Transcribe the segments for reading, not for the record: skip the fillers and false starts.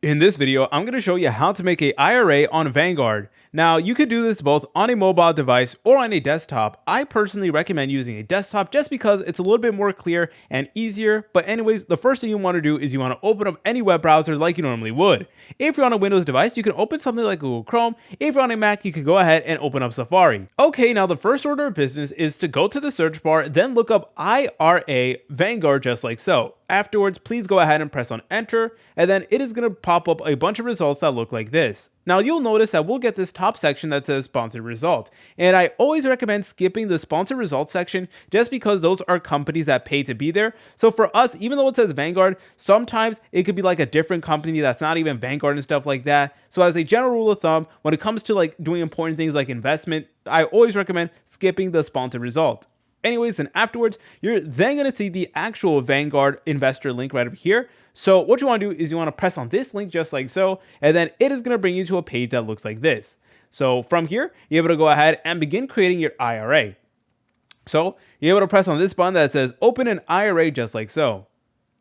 In this video, I'm going to show you how to make a IRA on Vanguard. Now, you could do this both on a mobile device or on a desktop. I personally recommend using a desktop just because it's a little bit more clear and easier. But anyways, the first thing you want to do is you want to open up any web browser like you normally would. If you're on a Windows device, you can open something like Google Chrome. If you're on a Mac, you can go ahead and open up Safari. Okay, now the first order of business is to go to the search bar, then look up IRA Vanguard just like so. Afterwards, please go ahead and press on enter, and then it is going to pop up a bunch of results that look like this. Now you'll notice that we'll get this top section that says sponsored result, and I always recommend skipping the sponsored results section just because those are companies that pay to be there. So for us, even though it says Vanguard, sometimes it could be like a different company that's not even Vanguard and stuff like that. So as a general rule of thumb, when it comes to like doing important things like investment, I always recommend skipping the sponsored result. Anyways, and afterwards, you're then going to see the actual Vanguard investor link right over here. So what you want to do is you want to press on this link just like so, and then it is going to bring you to a page that looks like this. So from here, you're able to go ahead and begin creating your IRA. So you're able to press on this button that says open an IRA just like so.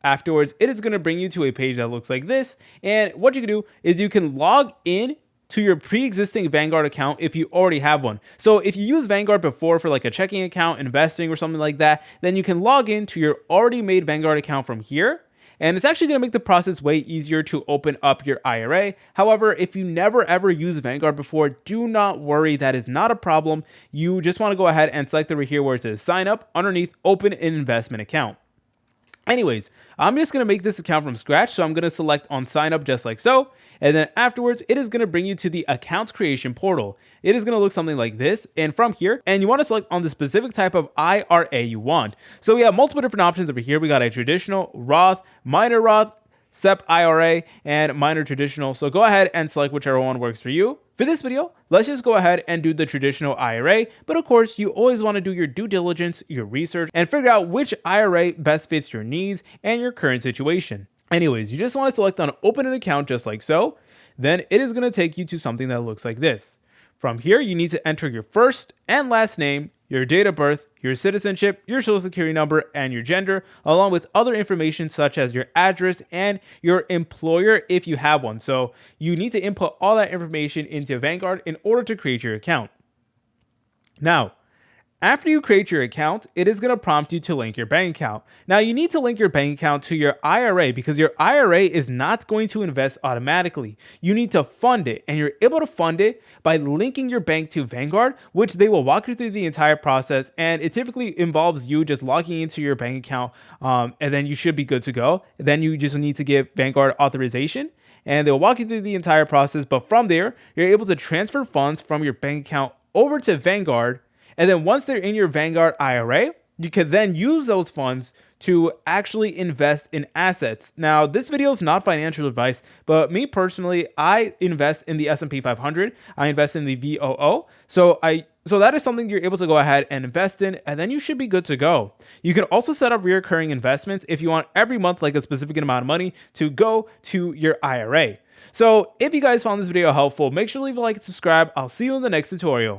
Afterwards, it is going to bring you to a page that looks like this. And what you can do is you can log in to your pre-existing Vanguard account if you already have one. So if you use Vanguard before for like a checking account, investing or something like that, then you can log into your already made Vanguard account from here. And it's actually going to make the process way easier to open up your IRA. However, if you never ever used Vanguard before, do not worry. That is not a problem. You just want to go ahead and select over here where it says sign up underneath open an investment account. Anyways, I'm just going to make this account from scratch. So I'm going to select on sign up just like so. And then afterwards, it is going to bring you to the accounts creation portal. It is going to look something like this. And from here, and you want to select on the specific type of IRA you want. So we have multiple different options over here. We got a traditional, Roth, minor Roth, SEP IRA, and minor traditional. So go ahead and select whichever one works for you. For this video, let's just go ahead and do the traditional IRA, but of course, you always want to do your due diligence, your research, and figure out which IRA best fits your needs and your current situation. Anyways, you just want to select on open an account just like so. Then it is going to take you to something that looks like this. From here, you need to enter your first and last name, your date of birth, your citizenship, your social security number, and your gender, along with other information such as your address and your employer if you have one. So you need to input all that information into Vanguard in order to create your account. Now, after you create your account, it is going to prompt you to link your bank account. Now, you need to link your bank account to your IRA because your IRA is not going to invest automatically. You need to fund it, and you're able to fund it by linking your bank to Vanguard, which they will walk you through the entire process. And it typically involves you just logging into your bank account, and then you should be good to go. Then you just need to give Vanguard authorization, and they'll walk you through the entire process. But from there, you're able to transfer funds from your bank account over to Vanguard. And then once they're in your Vanguard IRA, you can then use those funds to actually invest in assets. Now, this video is not financial advice, but me personally, I invest in the S&P 500. I invest in the VOO. So that is something you're able to go ahead and invest in, and then you should be good to go. You can also set up recurring investments if you want every month like a specific amount of money to go to your IRA. So if you guys found this video helpful, make sure to leave a like and subscribe. I'll see you in the next tutorial.